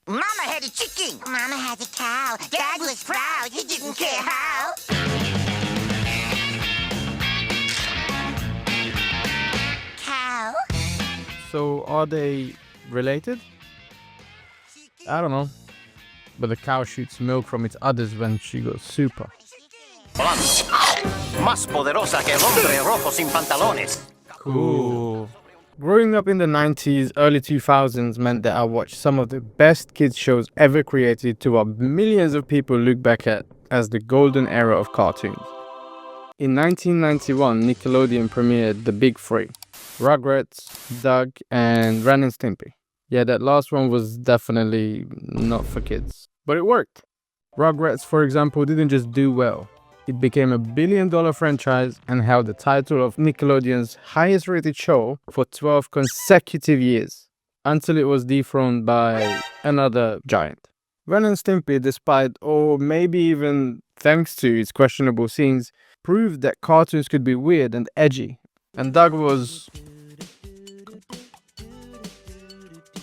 Mama had a chicken. Mama had a cow. Dad was proud. He didn't care how. Cow. So are they related? I don't know. But the cow shoots milk from its udders when she goes super. Más poderosa que el hombre rojo sin pantalones. Cool. Growing up in the 90s, early 2000s meant that I watched some of the best kids shows ever created to what millions of people look back at as the golden era of cartoons. In 1991, Nickelodeon premiered the big three: Rugrats, Doug, and Ren and Stimpy. Yeah, that last one was definitely not for kids, but it worked. Rugrats, for example, didn't just do well. It became a billion-dollar franchise and held the title of Nickelodeon's highest-rated show for 12 consecutive years, until it was dethroned by another giant. Ren and Stimpy, despite, or maybe even thanks to, its questionable scenes, proved that cartoons could be weird and edgy. And Doug was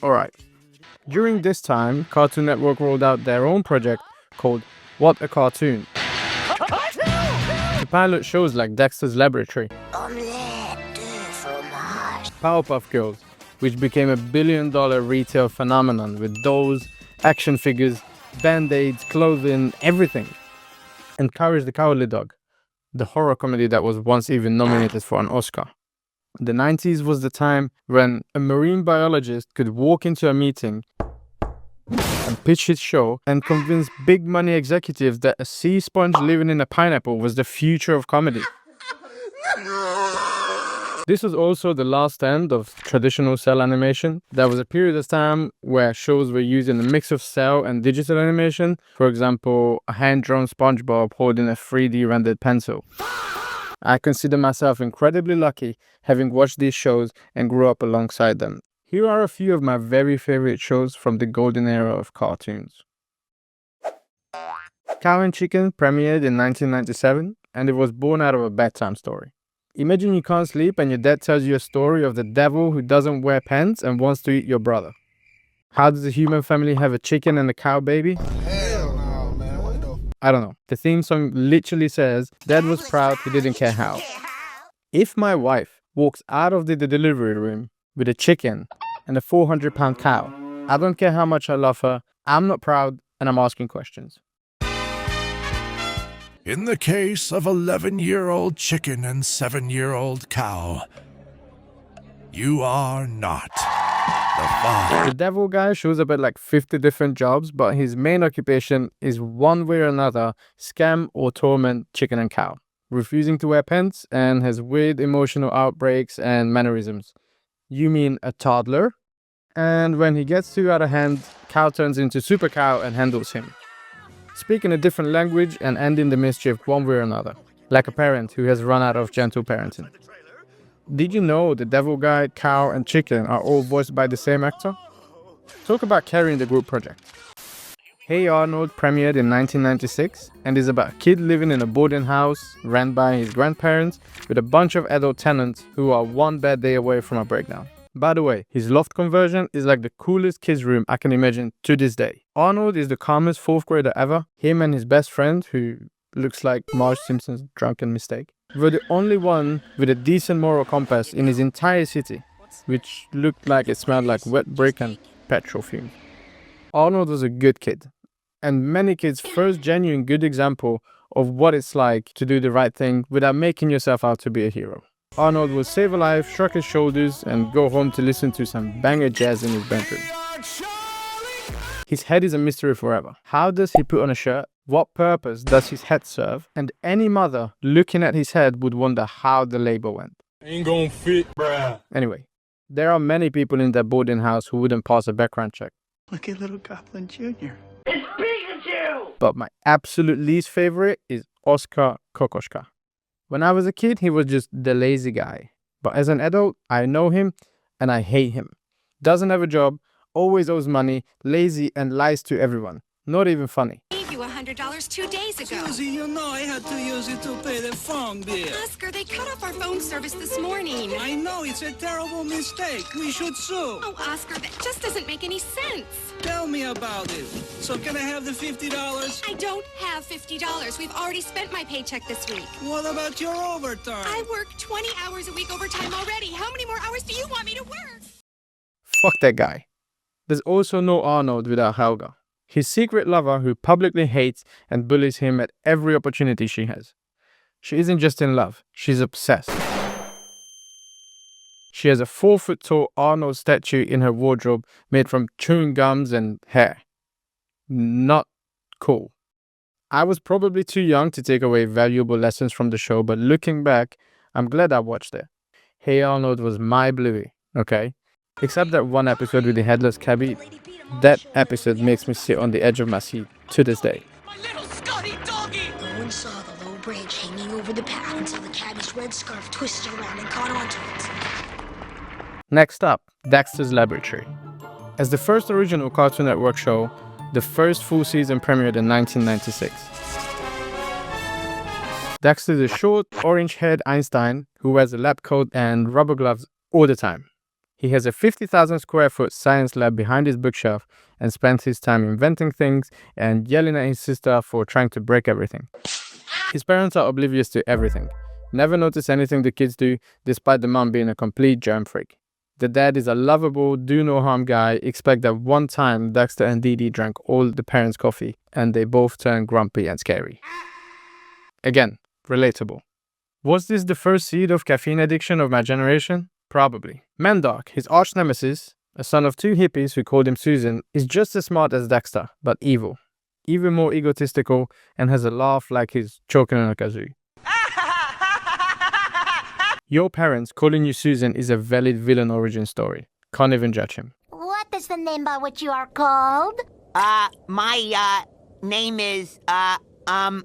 alright. During this time, Cartoon Network rolled out their own project called What a Cartoon, to pilot shows like Dexter's Laboratory, Powerpuff Girls, which became a billion-dollar retail phenomenon with dolls, action figures, band-aids, clothing, everything. And Courage the Cowardly Dog, the horror comedy that was once even nominated for an Oscar. The 90s was the time when a marine biologist could walk into a meeting and pitch his show and convince big money executives that a sea sponge living in a pineapple was the future of comedy. This was also the last end of traditional cell animation. There was a period of time where shows were using a mix of cell and digital animation. For example, a hand-drawn SpongeBob holding a 3D rendered pencil. I consider myself incredibly lucky having watched these shows and grew up alongside them. Here are a few of my very favorite shows from the golden era of cartoons. Cow and Chicken premiered in 1997, and it was born out of a bedtime story. Imagine you can't sleep and your dad tells you a story of the devil who doesn't wear pants and wants to eat your brother. How does a human family have a chicken and a cow baby? Hell no, man. What the? I don't know. The theme song literally says, Dad was proud, he didn't care how. If my wife walks out of the delivery room with a chicken and a 400-pound cow, I don't care how much I love her, I'm not proud, and I'm asking questions. In the case of 11-year-old chicken and 7-year-old cow, you are not the father. The devil guy shows up at like 50 different jobs, but his main occupation is one way or another scam or torment chicken and cow, refusing to wear pants, and has weird emotional outbreaks and mannerisms. You mean a toddler? And when he gets too out of hand, cow turns into super cow and handles him, speaking a different language and ending the mischief one way or another, like a parent who has run out of gentle parenting. Did you know the devil guy, cow, and chicken are all voiced by the same actor? Talk about carrying the group project. Hey Arnold premiered in 1996 and is about a kid living in a boarding house ran by his grandparents with a bunch of adult tenants who are one bad day away from a breakdown. By the way, his loft conversion is like the coolest kids room I can imagine to this day. Arnold is the calmest 4th grader ever. Him and his best friend, who looks like Marge Simpson's drunken mistake, were the only one with a decent moral compass in his entire city, which looked like it smelled like wet brick and petrol fumes. Arnold was a good kid, and many kids' first genuine good example of what it's like to do the right thing without making yourself out to be a hero. Arnold would save a life, shrug his shoulders, and go home to listen to some banger jazz in his bedroom. His head is a mystery forever. How does he put on a shirt? What purpose does his head serve? And any mother looking at his head would wonder how the labor went. Ain't gonna fit, bruh. Anyway, there are many people in that boarding house who wouldn't pass a background check. Look at little Goblin Jr. But my absolute least favorite is Oscar Kokoschka. When I was a kid, he was just the lazy guy. But as an adult, I know him and I hate him. Doesn't have a job, always owes money, lazy, and lies to everyone. Not even funny. You you $100 2 days ago. Susie, you know I had to use it to pay the phone bill. Oscar, they cut off our phone service this morning. I know, it's a terrible mistake. We should sue. Oh, Oscar, that just doesn't make any sense. Tell me about it. So can I have the $50? I don't have $50. We've already spent my paycheck this week. What about your overtime? I work 20 hours a week overtime already. How many more hours do you want me to work? Fuck that guy. There's also no Arnold without Helga, his secret lover who publicly hates and bullies him at every opportunity she has. She isn't just in love, she's obsessed. She has a 4-foot-tall Arnold statue in her wardrobe made from chewing gums and hair. Not cool. I was probably too young to take away valuable lessons from the show, but looking back, I'm glad I watched it. Hey Arnold was my Bluey, okay? Except that one episode with the headless cabbie, that episode makes me sit on the edge of my seat to this day. My little Scotty doggy! No one saw the low branch hanging over the path until the cabbie's red scarf twisted around and caught onto it. Next up, Dexter's Laboratory. As the first original Cartoon Network show, the first full season premiered in 1996. Dexter is a short, orange-haired Einstein who wears a lab coat and rubber gloves all the time. He has a 50,000 square foot science lab behind his bookshelf and spends his time inventing things and yelling at his sister for trying to break everything. His parents are oblivious to everything, never notice anything the kids do, despite the mom being a complete germ freak. The dad is a lovable, do-no-harm guy, except that one time Dexter and Dee Dee drank all the parents' coffee and they both turned grumpy and scary. Again, relatable. Was this the first seed of caffeine addiction of my generation? Probably. Mandark, his arch-nemesis, a son of two hippies who called him Susan, is just as smart as Dexter, but evil. Even more egotistical and has a laugh like he's choking on a kazoo. Your parents calling you Susan is a valid villain origin story. Can't even judge him. What is the name by which you are called? My name is,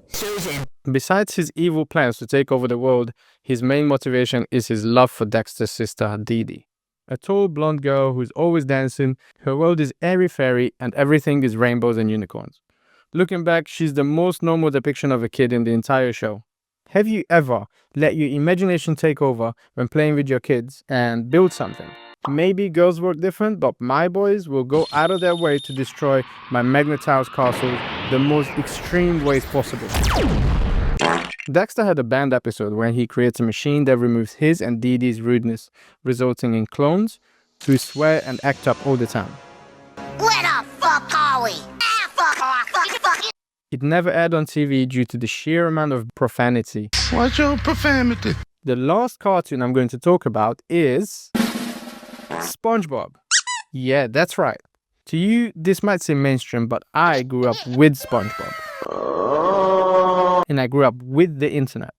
Susan. Besides his evil plans to take over the world, his main motivation is his love for Dexter's sister, Dee Dee. A tall blonde girl who's always dancing, her world is airy-fairy and everything is rainbows and unicorns. Looking back, she's the most normal depiction of a kid in the entire show. Have you ever let your imagination take over when playing with your kids and build something? Maybe girls work different, but my boys will go out of their way to destroy my Magnetized castle the most extreme ways possible. Dexter had a banned episode where he creates a machine that removes his and Dee Dee's rudeness, resulting in clones who swear and act up all the time. Where the fuck are we? Fuck. It never aired on TV due to the sheer amount of profanity. What's your profanity? The last cartoon I'm going to talk about is SpongeBob. Yeah, that's right. To you, this might seem mainstream, but I grew up with SpongeBob. And I grew up with the internet.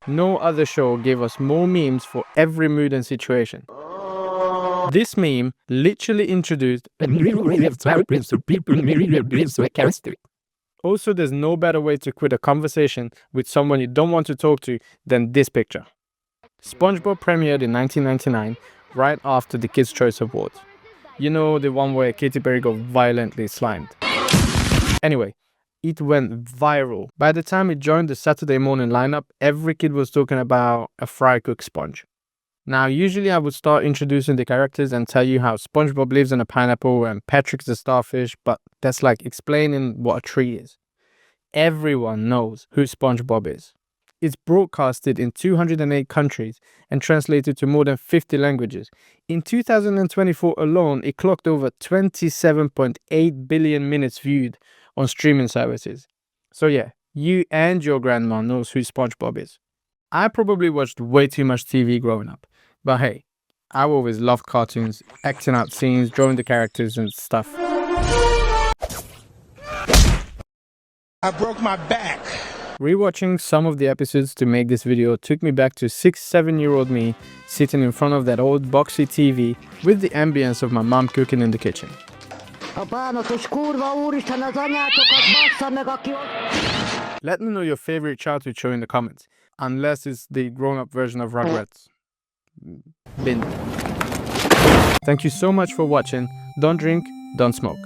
No other show gave us more memes for every mood and situation. This meme literally introduced Also, there's no better way to quit a conversation with someone you don't want to talk to than this picture. SpongeBob premiered in 1999, right after the Kids' Choice Awards. You know, the one where Katy Perry got violently slimed. Anyway, it went viral. By the time it joined the Saturday morning lineup, every kid was talking about a fry-cooked sponge. Now, usually I would start introducing the characters and tell you how SpongeBob lives in a pineapple and Patrick's a starfish, but that's like explaining what a tree is. Everyone knows who SpongeBob is. It's broadcasted in 208 countries and translated to more than 50 languages. In 2024 alone, it clocked over 27.8 billion minutes viewed on streaming services. So yeah, you and your grandma knows who SpongeBob is. I probably watched way too much TV growing up. But hey, I always loved cartoons, acting out scenes, drawing the characters and stuff. I broke my back. Rewatching some of the episodes to make this video took me back to 6-7-year-old me sitting in front of that old boxy TV with the ambience of my mom cooking in the kitchen. Let me know your favorite childhood show in the comments, unless it's the grown-up version of Rugrats. Bin. Thank you so much for watching. Don't drink, don't smoke.